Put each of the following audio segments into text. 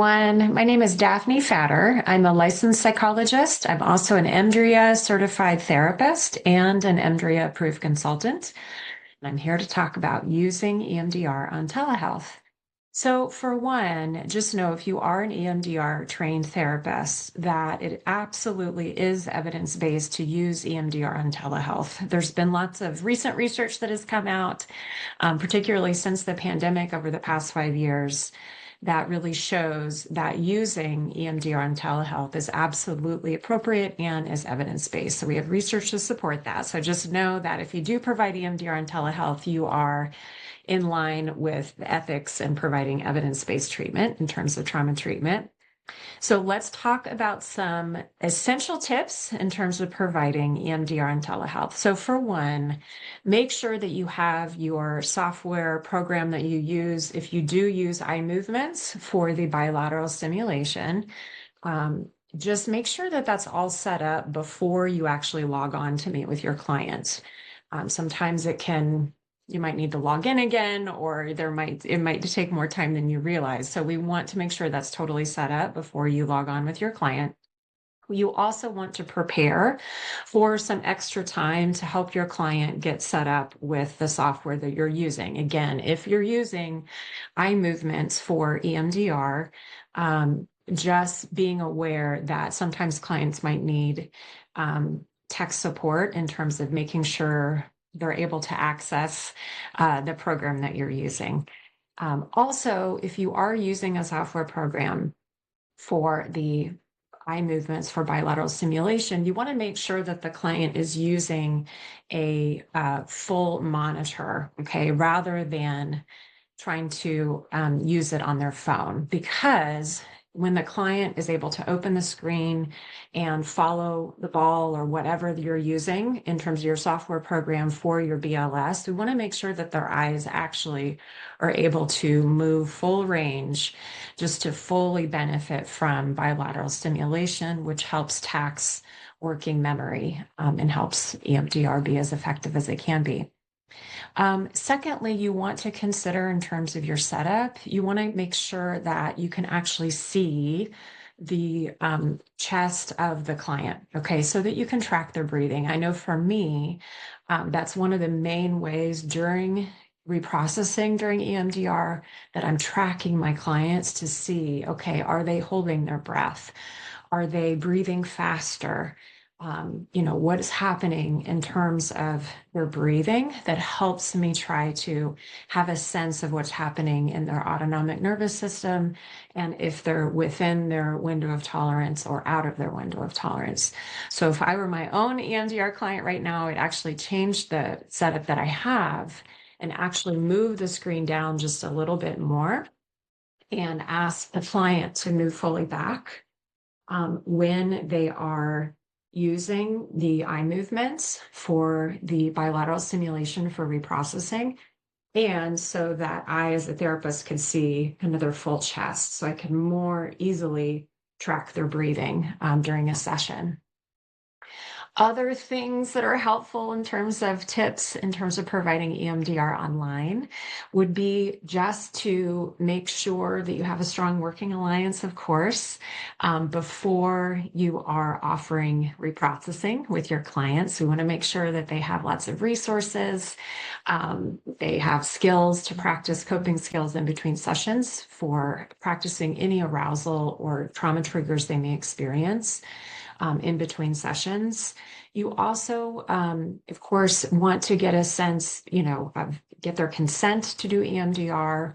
everyone. My name is Daphne Fatter. I'm a licensed psychologist. I'm also an EMDRIA certified therapist and an EMDRIA approved consultant. And I'm here to talk about using EMDR on telehealth. So for one, just know if you are an EMDR trained therapist, that it absolutely is evidence-based to use EMDR on telehealth. There's been lots of recent research that has come out, particularly since the pandemic over the past 5 years, that really shows that using EMDR on telehealth is absolutely appropriate and is evidence-based. So we have research to support that. So just know that if you do provide EMDR on telehealth, you are in line with the ethics and providing evidence-based treatment in terms of trauma treatment. So let's talk about some essential tips in terms of providing EMDR and telehealth. So for one, make sure that you have your software program that you use. If you do use eye movements for the bilateral stimulation, just make sure that that's all set up before you actually log on to meet with your client. Sometimes you might need to log in again, or it might take more time than you realize. So we want to make sure that's totally set up before you log on with your client. You also want to prepare for some extra time to help your client get set up with the software that you're using. Again, if you're using eye movements for EMDR, just being aware that sometimes clients might need tech support in terms of making sure they're able to access the program that you're using. Also, if you are using a software program for the eye movements for bilateral stimulation, you want to make sure that the client is using a full monitor, okay, rather than trying to use it on their phone, because when the client is able to open the screen and follow the ball or whatever you're using in terms of your software program for your BLS, we want to make sure that their eyes actually are able to move full range just to fully benefit from bilateral stimulation, which helps tax working memory and helps EMDR be as effective as it can be. Secondly, you want to consider in terms of your setup, you want to make sure that you can actually see the chest of the client, okay, so that you can track their breathing. I know for me, that's one of the main ways during reprocessing during EMDR that I'm tracking my clients to see, okay, are they holding their breath? Are they breathing faster? What is happening in terms of their breathing that helps me try to have a sense of what's happening in their autonomic nervous system and if they're within their window of tolerance or out of their window of tolerance. So if I were my own EMDR client right now, I'd actually change the setup that I have and actually move the screen down just a little bit more and ask the client to move fully back when they are using the eye movements for the bilateral stimulation for reprocessing. And so that I, as a therapist, can see kind of their full chest, so I can more easily track their breathing during a session. Other things that are helpful in terms of tips, in terms of providing EMDR online, would be just to make sure that you have a strong working alliance, of course, before you are offering reprocessing with your clients. We want to make sure that they have lots of resources. They have skills to practice coping skills in between sessions for practicing any arousal or trauma triggers they may experience in between sessions. You also, of course, want to get a sense, get their consent to do EMDR,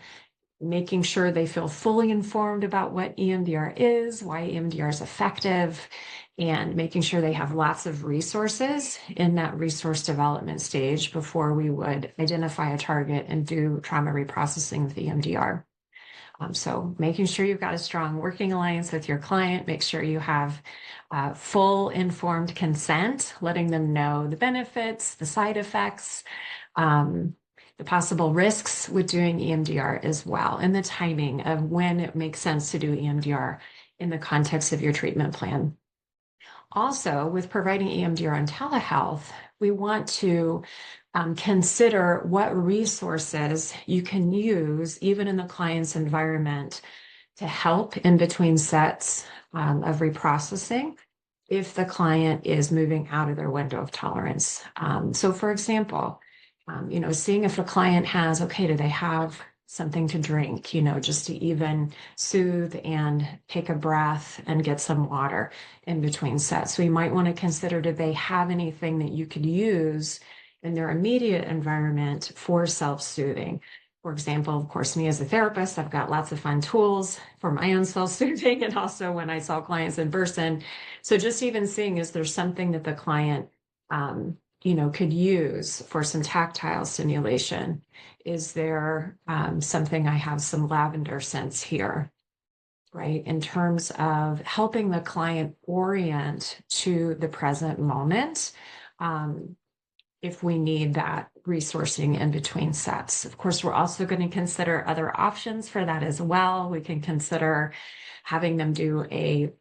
making sure they feel fully informed about what EMDR is, why EMDR is effective, and making sure they have lots of resources in that resource development stage before we would identify a target and do trauma reprocessing with EMDR. So making sure you've got a strong working alliance with your client, make sure you have full informed consent, letting them know the benefits, the side effects, the possible risks with doing EMDR as well, and the timing of when it makes sense to do EMDR in the context of your treatment plan. Also, with providing EMDR on telehealth, we want to consider what resources you can use, even in the client's environment, to help in between sets of reprocessing if the client is moving out of their window of tolerance. So for example, seeing if a client has, okay, do they have something to drink, just to even soothe and take a breath and get some water in between sets. So you might want to consider, do they have anything that you could use in their immediate environment for self-soothing? For example, of course, me as a therapist, I've got lots of fun tools for my own self-soothing and also when I saw clients in person. So just even seeing, is there something that the client, could use for some tactile stimulation? Is there something, I have some lavender scents here, right? In terms of helping the client orient to the present moment. If we need that resourcing in between sets. Of course, we're also going to consider other options for that as well. We can consider having them do a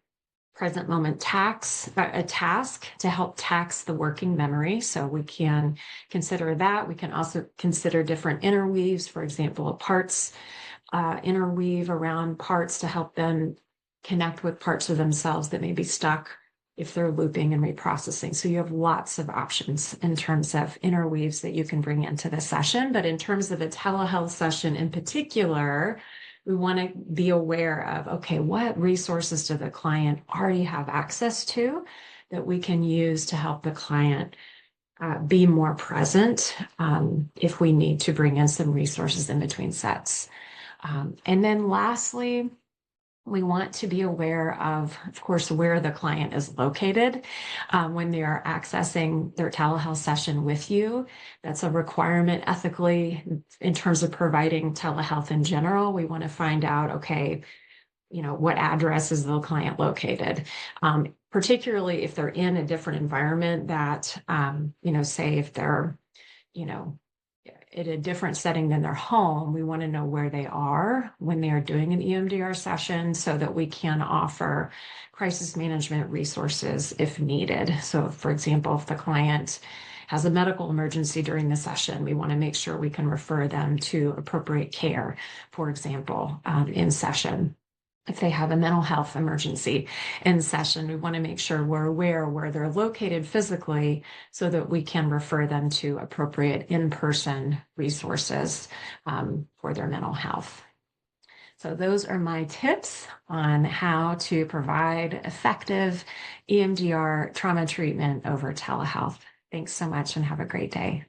present moment a task to help tax the working memory. So we can consider that. We can also consider different interweaves, for example, a parts interweave around parts to help them connect with parts of themselves that may be stuck if they're looping and reprocessing. So you have lots of options in terms of interweaves that you can bring into the session. But in terms of a telehealth session in particular, we want to be aware of, okay, what resources do the client already have access to that we can use to help the client be more present if we need to bring in some resources in between sets. And then lastly, we want to be aware of course, where the client is located when they are accessing their telehealth session with you. That's a requirement ethically in terms of providing telehealth in general. We want to find out, okay, what address is the client located? Particularly if they're in a different environment that, say if they're, in a different setting than their home, we want to know where they are when they are doing an EMDR session so that we can offer crisis management resources if needed. So for example, if the client has a medical emergency during the session, we want to make sure we can refer them to appropriate care, for example, in session. If they have a mental health emergency in session, we want to make sure we're aware where they're located physically so that we can refer them to appropriate in-person resources for their mental health. So those are my tips on how to provide effective EMDR trauma treatment over telehealth. Thanks so much and have a great day.